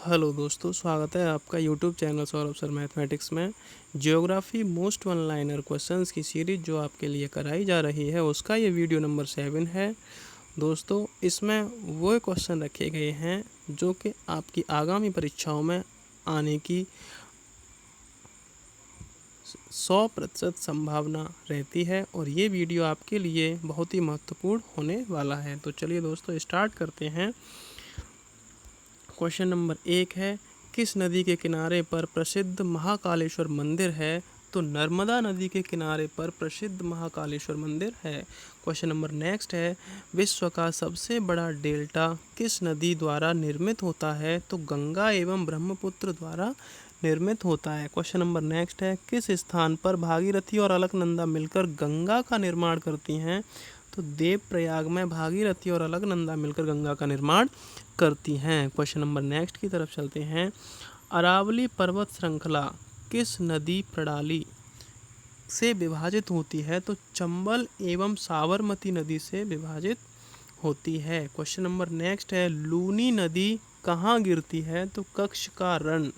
Hello दोस्तों, स्वागत है आपका YouTube channel Saurabh sir mathematics में। Geography most one liner questions की सीरीज जो आपके लिए कराई जा रही है उसका ये वीडियो नंबर 7 है। दोस्तों, इसमें वो क्वेश्चन रखे गए हैं जो कि आपकी आगामी परीक्षाओं में आने की 100% संभावना रहती है और ये वीडियो आपके लिए बहुत ही महत्वपूर्ण होने वाला है। तो चलिए दोस्तों, स्टार्ट करते हैं। क्वेश्चन नंबर 1 है, किस नदी के किनारे पर प्रसिद्ध महाकालेश्वर मंदिर है? तो नर्मदा नदी के किनारे पर प्रसिद्ध महाकालेश्वर मंदिर है। क्वेश्चन नंबर नेक्स्ट है, विश्व का सबसे बड़ा डेल्टा किस नदी द्वारा निर्मित होता है? तो गंगा एवं ब्रह्मपुत्र द्वारा निर्मित होता है। क्वेश्चन नंबर नेक्स्ट है, किस स्थान पर भागीरथी और अलकनंदा मिलकर गंगा का निर्माण करती हैं? तो देवप्रयाग में भागीरथी और अलकनंदा मिलकर गंगा का निर्माण करती हैं। क्वेश्चन नंबर नेक्स्ट की तरफ चलते हैं। अरावली पर्वत श्रृंखला किस नदी प्रणाली से विभाजित होती है? तो चंबल एवं साबरमती नदी से विभाजित होती है। क्वेश्चन नंबर नेक्स्ट है, लूनी नदी कहाँ गिरती है? तो कच्छ का रण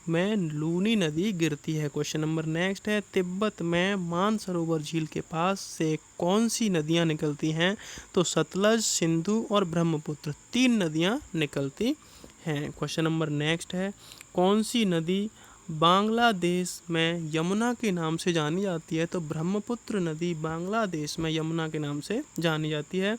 में लूनी नदी गिरती है। क्वेश्चन नंबर नेक्स्ट है, तिब्बत में मानसरोवर झील के पास से कौन सी नदियाँ निकलती हैं? तो सतलज, सिंधु और ब्रह्मपुत्र 3 नदियाँ निकलती हैं। क्वेश्चन नंबर नेक्स्ट है, कौन सी नदी बांग्लादेश में यमुना के नाम से जानी जाती है? तो ब्रह्मपुत्र नदी बांग्लादेश में यमुना के नाम से जानी जाती है।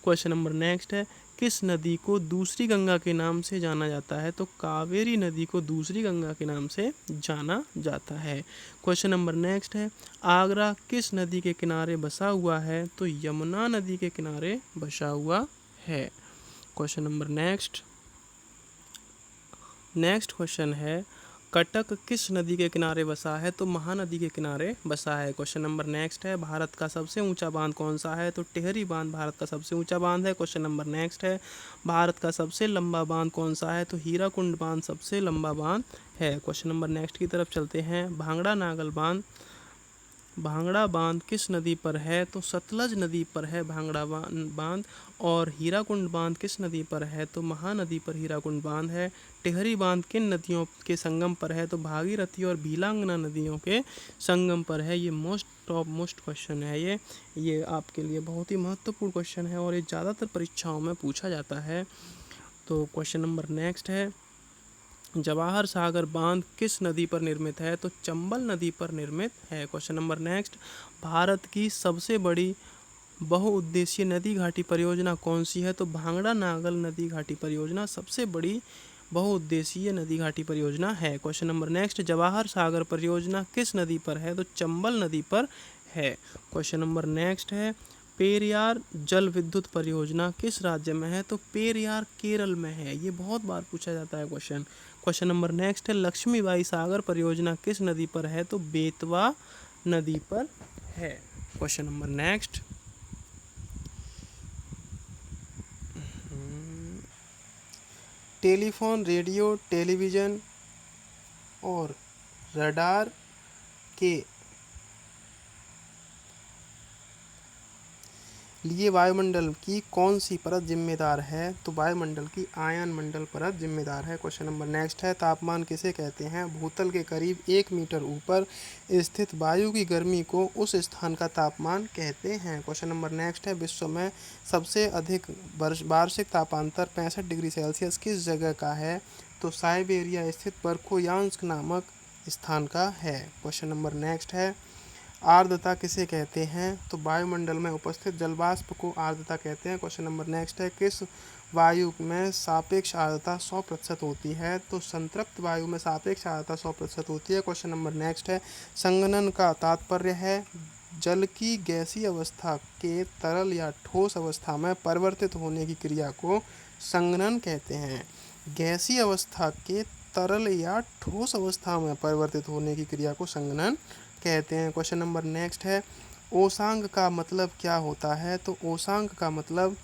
क्वेश्चन नंबर नेक्स्ट है, किस नदी को दूसरी गंगा के नाम से जाना जाता है? तो कावेरी नदी को दूसरी गंगा के नाम से जाना जाता है। क्वेश्चन नंबर नेक्स्ट है, आगरा किस नदी के किनारे बसा हुआ है? तो यमुना नदी के किनारे बसा हुआ है। क्वेश्चन नंबर नेक्स्ट क्वेश्चन है, कटक किस नदी के किनारे बसा है? तो महानदी के किनारे बसा है। क्वेश्चन नंबर नेक्स्ट है, भारत का सबसे ऊंचा बांध कौन सा है? तो टिहरी बांध भारत का सबसे ऊंचा बांध है। क्वेश्चन नंबर नेक्स्ट है, भारत का सबसे लंबा बांध कौन सा है? तो हीराकुंड बांध सबसे लंबा बांध है। क्वेश्चन नंबर नेक्स्ट की तरफ चलते हैं। भांगड़ा बांध किस नदी पर है? तो सतलज नदी पर है भांगड़ा बांध। और हीराकुंड बांध किस नदी पर है? तो महानदी पर हीराकुंड बांध है। टिहरी बांध किन नदियों के संगम पर है? तो भागीरथी और भीलांगना नदियों के संगम पर है। ये मोस्ट क्वेश्चन है। ये आपके लिए बहुत ही महत्वपूर्ण क्वेश्चन है और ये ज़्यादातर परीक्षाओं में पूछा जाता है। तो क्वेश्चन नंबर नेक्स्ट है, जवाहर सागर बांध किस नदी पर निर्मित है? तो चंबल नदी पर निर्मित है। क्वेश्चन नंबर नेक्स्ट, भारत की सबसे बड़ी बहुउद्देशीय नदी घाटी परियोजना कौन सी है? तो भांगड़ा नागल नदी घाटी परियोजना सबसे बड़ी बहुउद्देशीय नदी घाटी परियोजना है। Question number next, Jawahar Sagar परियोजना किस नदी पर है? तो चंबल नदी पर है। क्वेश्चन नंबर नेक्स्ट है, पेरियार जल विद्युत परियोजना किस राज्य में है? तो पेरियार केरल में है। ये बहुत बार पूछा जाता है क्वेश्चन। क्वेश्चन नंबर नेक्स्ट है, लक्ष्मीबाई सागर परियोजना किस नदी पर है? तो बेतवा नदी पर है। Question number next, telephone, radio, television और रडार के लिए वायुमंडल की कौन सी परत जिम्मेदार है? तो वायुमंडल की आयन मंडल परत जिम्मेदार है। क्वेश्चन नंबर नेक्स्ट है, तापमान किसे कहते हैं? भूतल के करीब 1 मीटर ऊपर स्थित वायु की गर्मी को उस स्थान का तापमान कहते हैं। क्वेश्चन नंबर नेक्स्ट है, विश्व में सबसे अधिक वार्षिक तापांतर 65 डिग्री सेल्सियस किस जगह का है? तो साइबेरिया स्थित बर्खोयांस्क नामक स्थान का है। क्वेश्चन नंबर नेक्स्ट है, आर्द्रता किसे कहते हैं? तो वायुमंडल में उपस्थित जलवाष्प को आर्द्रता कहते हैं। क्वेश्चन नंबर नेक्स्ट है, किस वायु में सापेक्ष आर्द्रता 100% होती है? तो संतृप्त वायु में सापेक्ष आर्द्रता 100% होती है। क्वेश्चन नंबर नेक्स्ट है, संघनन का तात्पर्य है जल की गैसीय अवस्था के तरल या ठोस अवस्था में परिवर्तित होने की क्रिया को संघनन कहते हैं। गैसीय अवस्था के तरल या ठोस अवस्था में परिवर्तित होने की क्रिया को संघनन कहते हैं। क्वेश्चन नंबर नेक्स्ट है, ओसांग का मतलब क्या होता है? तो ओसांग का मतलब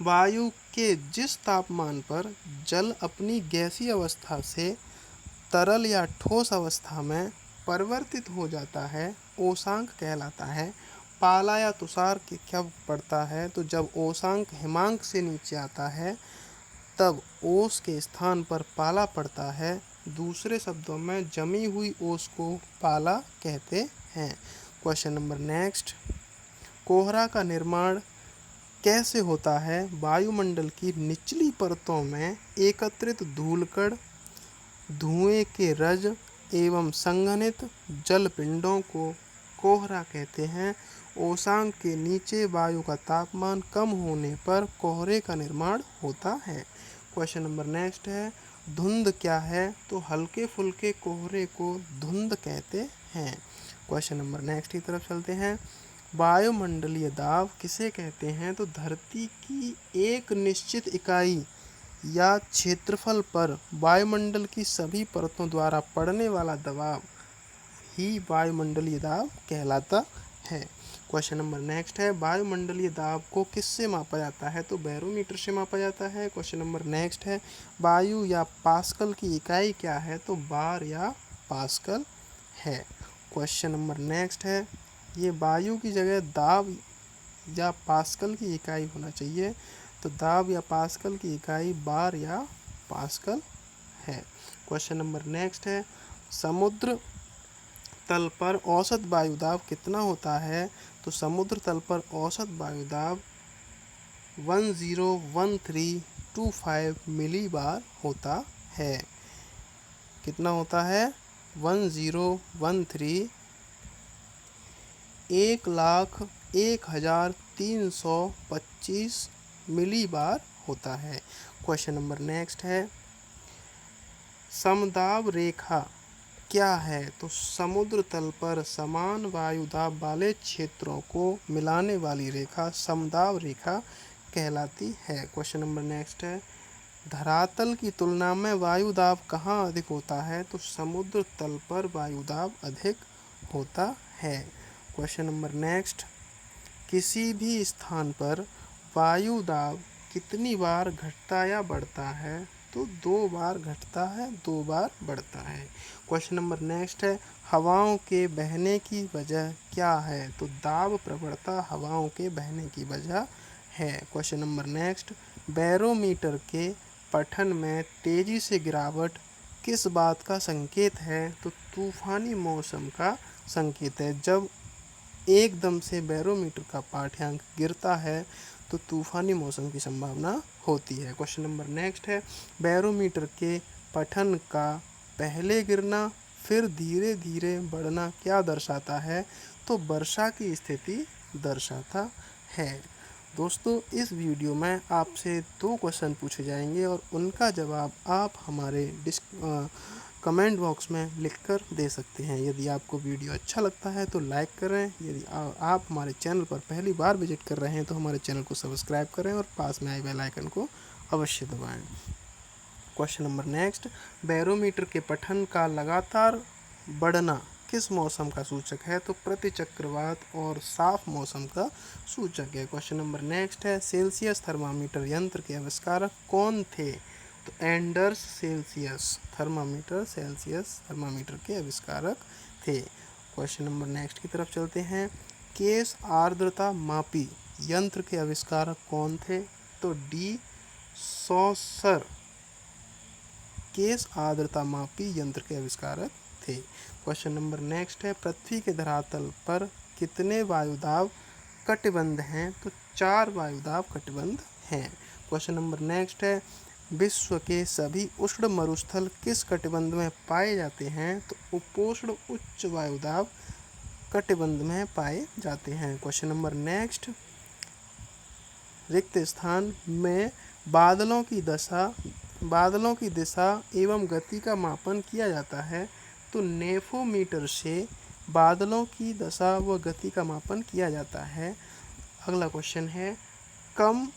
वायु के जिस तापमान पर जल अपनी गैसीय अवस्था से तरल या ठोस अवस्था में परिवर्तित हो जाता है, ओसांक कहलाता है। पाला या तुषार कब पड़ता है? तो जब ओसांक हिमांक से नीचे आता है तब ओस के स्थान पर पाला पड़ता है। दूसरे शब्दों में जमी हुई ओस को पाला कहते हैं। क्वेश्चन नंबर नेक्स्ट, कोहरा का निर्माण कैसे होता है? वायुमंडल की निचली परतों में एकत्रित धूलकण, धुएं के रज एवं संघनित जलपिंडों को कोहरा कहते हैं। ओसांक के नीचे वायु का तापमान कम होने पर कोहरे का निर्माण होता है। क्वेश्चन नंबर नेक्स्ट है, धुंध क्या है? तो हल्के फुल्के कोहरे को धुंध कहते हैं। क्वेश्चन नंबर नेक्स्ट की तरफ चलते हैं। वायुमंडलीय दाब किसे कहते हैं? तो धरती की एक निश्चित इकाई या क्षेत्रफल पर वायुमंडल की सभी परतों द्वारा पड़ने वाला दबाव ही वायुमंडलीय दाब कहलाता है। क्वेश्चन नंबर नेक्स्ट है, वायुमंडलीय दाब को किससे मापा जाता है? तो बैरोमीटर से मापा जाता है। क्वेश्चन नंबर नेक्स्ट है, वायु या पास्कल की इकाई क्या है? तो बार या पास्कल है। क्वेश्चन नंबर नेक्स्ट है, ये वायु की जगह दाब या पास्कल की इकाई होना चाहिए, तो दाब या पास्कल की इकाई बार या पास्कल है। क्वेश्चन नंबर नेक्स्ट है, समुद्र तल पर औसत वायुदाब कितना होता है? तो समुद्र तल पर औसत वायुदाब 101325 मिलीबार होता है। कितना होता है? 1013 1,01,325 मिलीबार होता है। क्वेश्चन नंबर नेक्स्ट है, समदाब रेखा क्या है? तो समुद्र तल पर समान वायुदाब वाले क्षेत्रों को मिलाने वाली रेखा समदाब रेखा कहलाती है। क्वेश्चन नंबर नेक्स्ट है, धरातल की तुलना में वायुदाब कहाँ अधिक होता है? तो समुद्र तल पर वायुदाब अधिक होता है। क्वेश्चन नंबर नेक्स्ट, किसी भी स्थान पर वायुदाब कितनी बार घटता या बढ़ता है? तो 2 बार घटता है, 2 बार बढ़ता है। क्वेश्चन नंबर नेक्स्ट है, हवाओं के बहने की वजह क्या है? तो दाब प्रवणता हवाओं के बहने की वजह है। क्वेश्चन नंबर नेक्स्ट, बैरोमीटर के पठन में तेजी से गिरावट किस बात का संकेत है? तो तूफानी मौसम का संकेत है। जब एकदम से बैरोमीटर का पाठ्यांक गिरता है तो तूफानी मौसम की संभावना होती है। क्वेश्चन नंबर नेक्स्ट है, बैरोमीटर के पठन का पहले गिरना फिर धीरे धीरे बढ़ना क्या दर्शाता है? तो वर्षा की स्थिति दर्शाता है। दोस्तों, इस वीडियो में आपसे 2 क्वेश्चन पूछे जाएंगे और उनका जवाब आप हमारे कमेंट बॉक्स में लिखकर दे सकते हैं। यदि आपको वीडियो अच्छा लगता है तो लाइक करें। यदि आप हमारे चैनल पर पहली बार विजिट कर रहे हैं तो हमारे चैनल को सब्सक्राइब करें और पास में आए बेल आइकन को अवश्य दबाएं। क्वेश्चन नंबर नेक्स्ट, बैरोमीटर के पठन का लगातार बढ़ना किस मौसम का सूचक है? तो प्रतिचक्रवात और साफ मौसम का सूचक है। क्वेश्चन नंबर नेक्स्ट है, सेल्सियस थर्मामीटर यंत्र के आविष्कारक कौन थे? तो एंडर्स सेल्सियस थर्मामीटर के आविष्कारक थे। क्वेश्चन नंबर नेक्स्ट की तरफ चलते हैं, केस आर्द्रता मापी यंत्र के आविष्कारक कौन थे? तो डी सॉसर केस आर्द्रता मापी यंत्र के आविष्कारक थे। क्वेश्चन नंबर नेक्स्ट है, पृथ्वी के धरातल पर कितने वायुदाब कटिबंध हैं? तो 4 वायुदाब कटिबंध हैं। क्वेश्चन नंबर नेक्स्ट है, विश्व के सभी उष्ण मरुस्थल किस कटिबंध में पाए जाते हैं? तो उपोष्ण उच्च वायुदाब कटिबंध में पाए जाते हैं। क्वेश्चन नंबर नेक्स्ट, रिक्त स्थान में बादलों की दिशा एवं गति का मापन किया जाता है। तो नेफोमीटर से बादलों की दशा व गति का मापन किया जाता है। अगला क्वेश्चन है, कम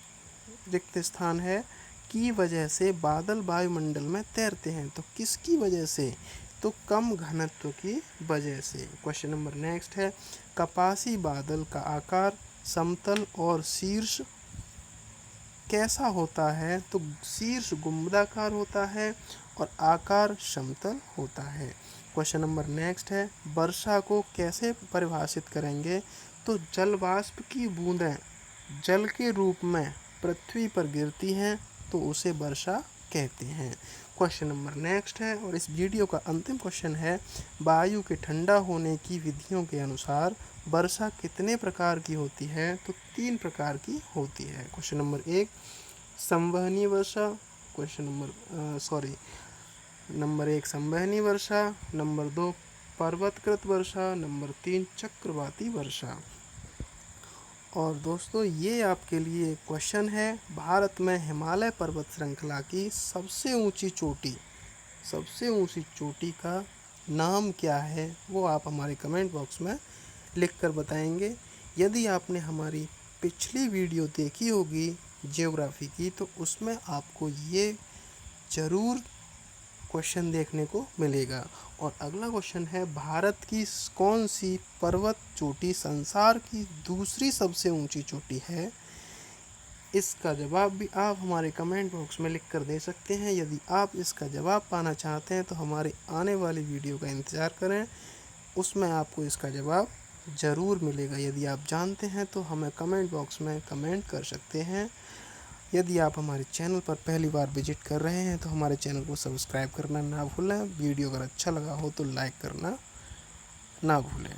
रिक्त स्थान है की वजह से बादल वायुमंडल में तैरते हैं। तो किसकी वजह से? तो कम घनत्व की वजह से। क्वेश्चन नंबर नेक्स्ट है, कपासी बादल का आकार समतल और शीर्ष कैसा होता है? तो शीर्ष गुंबदाकार होता है और आकार समतल होता है। क्वेश्चन नंबर नेक्स्ट है, वर्षा को कैसे परिभाषित करेंगे? तो जल वाष्प की बूंदें जल के रूप में पृथ्वी पर गिरती हैं तो उसे वर्षा कहते हैं। क्वेश्चन नंबर नेक्स्ट है और इस वीडियो का अंतिम क्वेश्चन है, वायु के ठंडा होने की विधियों के अनुसार वर्षा कितने प्रकार की होती है? तो 3 प्रकार की होती है। क्वेश्चन नंबर 1 संवहनीय वर्षा, नंबर 1 संवहनीय वर्षा, नंबर 2 पर्वतकृत वर्षा, नंबर 3 चक्रवाती वर्षा। और दोस्तों ये आपके लिए क्वेश्चन है, भारत में हिमालय पर्वत श्रृंखला की सबसे ऊंची चोटी का नाम क्या है? वो आप हमारे कमेंट बॉक्स में लिखकर बताएंगे। यदि आपने हमारी पिछली वीडियो देखी होगी ज्योग्राफी की, तो उसमें आपको ये ज़रूर क्वेश्चन देखने को मिलेगा। और अगला क्वेश्चन है, भारत की कौन सी पर्वत चोटी संसार की दूसरी सबसे ऊंची चोटी है? इसका जवाब भी आप हमारे कमेंट बॉक्स में लिख कर दे सकते हैं। यदि आप इसका जवाब पाना चाहते हैं तो हमारे आने वाली वीडियो का इंतज़ार करें, उसमें आपको इसका जवाब ज़रूर मिलेगा। यदि आप जानते हैं तो हमें कमेंट बॉक्स में कमेंट कर सकते हैं। यदि आप हमारे चैनल पर पहली बार विजिट कर रहे हैं तो हमारे चैनल को सब्सक्राइब करना ना भूलें। वीडियो अगर अच्छा लगा हो तो लाइक करना ना भूलें।